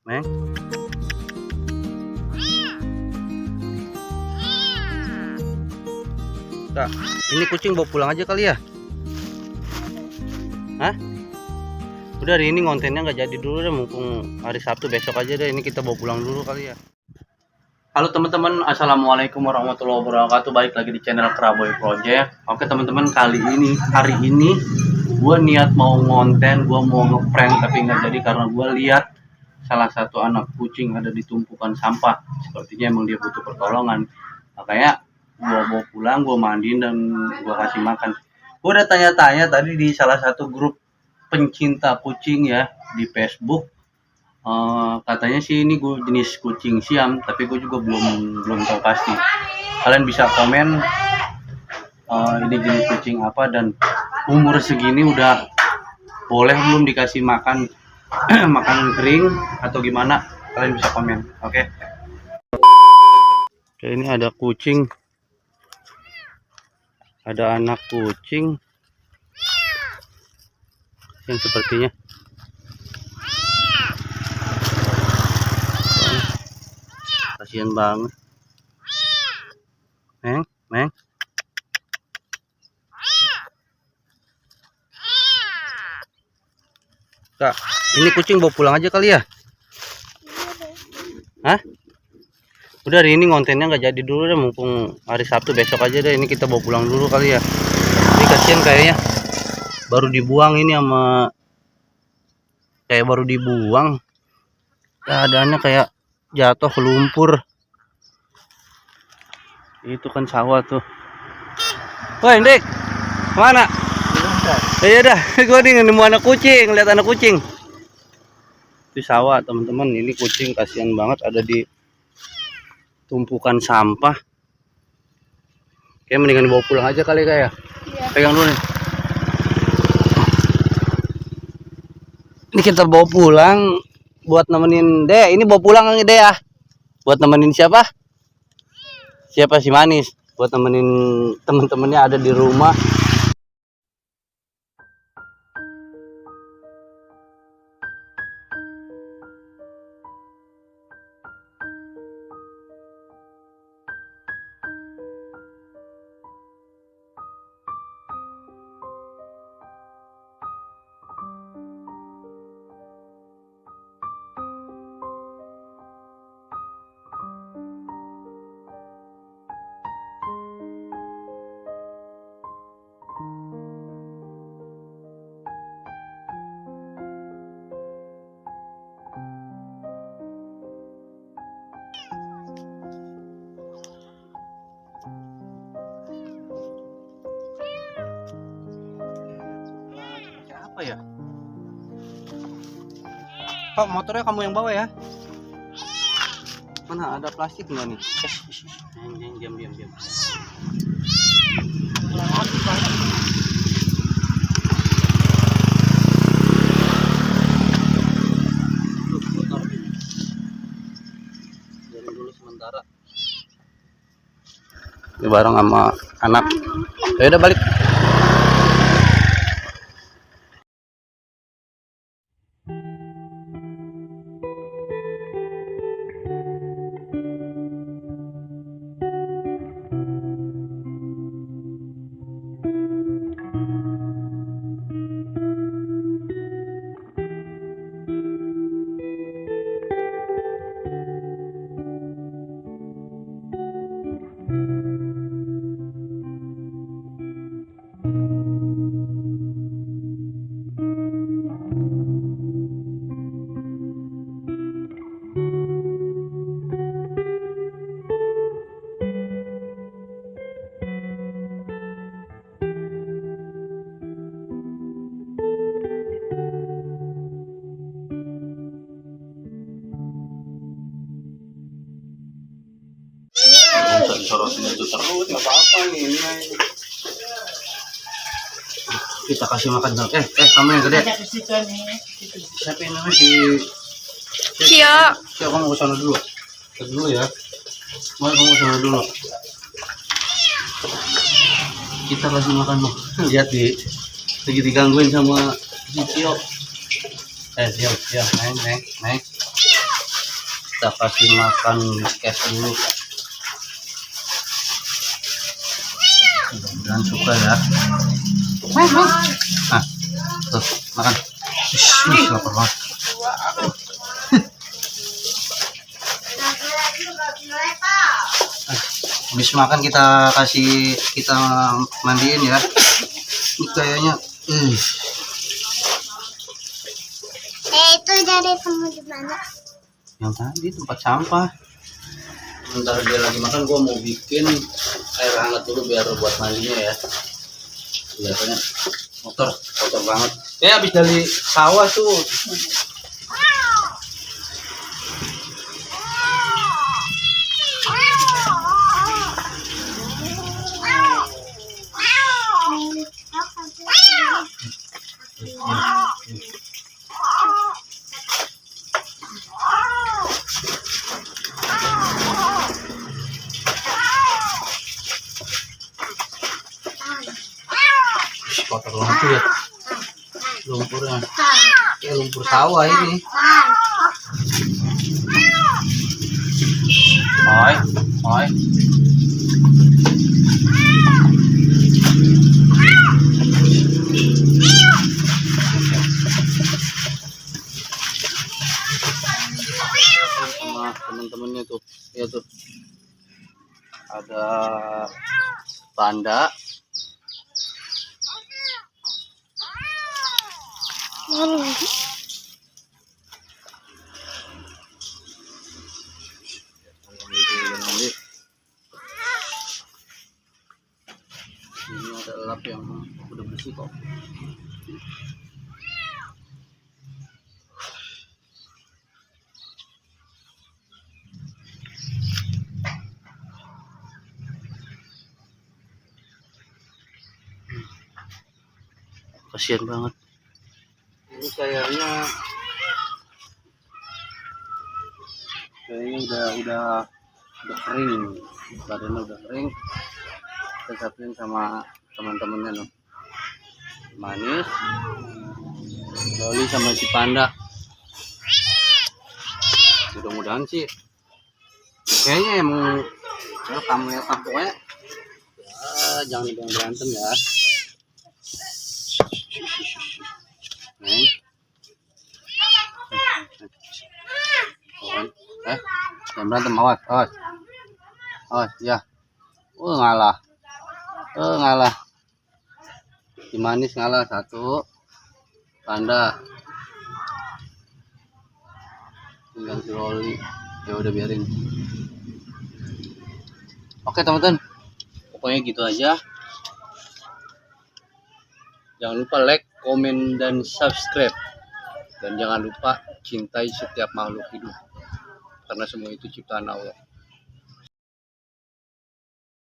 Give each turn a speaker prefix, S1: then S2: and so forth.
S1: Meng. Kak, ini kucing bawa pulang aja kali ya? Hah? Udah hari ini kontennya nggak jadi dulu deh, mumpung hari Sabtu, besok aja deh. Ini kita bawa pulang dulu kali ya. Halo teman-teman, assalamualaikum warahmatullahi wabarakatuh. Balik lagi di channel Keraboy Project. Oke teman-teman, hari ini gue niat mau ngonten, gue mau ngeprank tapi nggak jadi karena gue lihat salah satu anak kucing ada di tumpukan sampah. Sepertinya emang dia butuh pertolongan. Makanya gue bawa pulang, gue mandiin dan gue kasih makan. Gue udah tanya-tanya tadi di salah satu grup pencinta kucing ya di Facebook. Katanya sih ini gue jenis kucing Siam, tapi gue juga belum tahu pasti. Kalian bisa komen ini jenis kucing apa dan umur segini udah boleh belum dikasih makan makan kering atau gimana, kalian bisa komen. Oke. Oke, ini ada kucing, ada anak kucing yang sepertinya kasihan banget. Meng. Kak, ini kucing bawa pulang aja kali ya? Hah? Udah hari ini kontennya nggak jadi dulu deh, mumpung hari Sabtu, besok aja deh. Ini kita bawa pulang dulu kali ya. Ini kasihan kayaknya, baru dibuang ini kayak baru dibuang. Keadaannya kayak jatuh ke lumpur. Itu kan sawah tuh. Woi, Dik. Mana? Ya udah, gue nih nemu anak kucing, lihat anak kucing. Itu sawah, teman-teman. Ini kucing kasihan banget ada di tumpukan sampah. Kayak mendingan dibawa pulang aja kali kayak. Iya. Pegang dulu nih. Ini kita bawa pulang buat nemenin Dek. Ini bawa pulang nih Dek ya. Buat nemenin siapa? Siapa si Manis? Buat nemenin temen-temennya ada di rumah. Apa ya? Pak, motornya kamu yang bawa ya? Mana ada plastik nggak nih? Diam. Jalan dulu sementara. Ini bareng sama anak. Ya udah balik. Disorotin itu terus, nggak apa-apa nih. Kita kasih makan dong. Kamu yang gede. Siapa yang namanya Cio, kamu ke sana dulu. Ya. Mau kamu ke sana dulu. Kita kasih makan loh. Lihat lagi digangguin sama si Cio. Cio, naik. kita kasih makan cash dulu. Mudah-mudahan suka ya. Nah, tuh makan. Lapar banget. Habis makan kita mandiin ya. Ini kayaknya
S2: itu dari kamu di mana?
S1: yang tadi tempat sampah. Ntar dia lagi makan, gua mau bikin air hangat dulu biar buat mandinya ya. Biasanya kotor banget. Habis dari sawah tuh. Kotor banget tuh ya lumpurnya, kayak lumpur sawah ini. Oi. Sama teman-temannya tuh, ya tuh ada panda. Ini ada lap yang udah bersih kok. Kasian banget. Ini kayaknya udah kering, badannya udah kering. Kita sapiin sama teman-temannya loh, Manis, Loli sama si Panda. Mudah-mudahan sih kayaknya emang kamu ya, pokoknya jangan berantem ya. Jangan berantem, awas ya. Ngalah. Si Manis ngalah 1, Panda tinggal si Loli. Ya udah biarin. Oke teman-teman, pokoknya gitu aja. Jangan lupa like, komen, dan subscribe. Dan jangan lupa cintai setiap makhluk hidup, karena semua itu ciptaan Allah.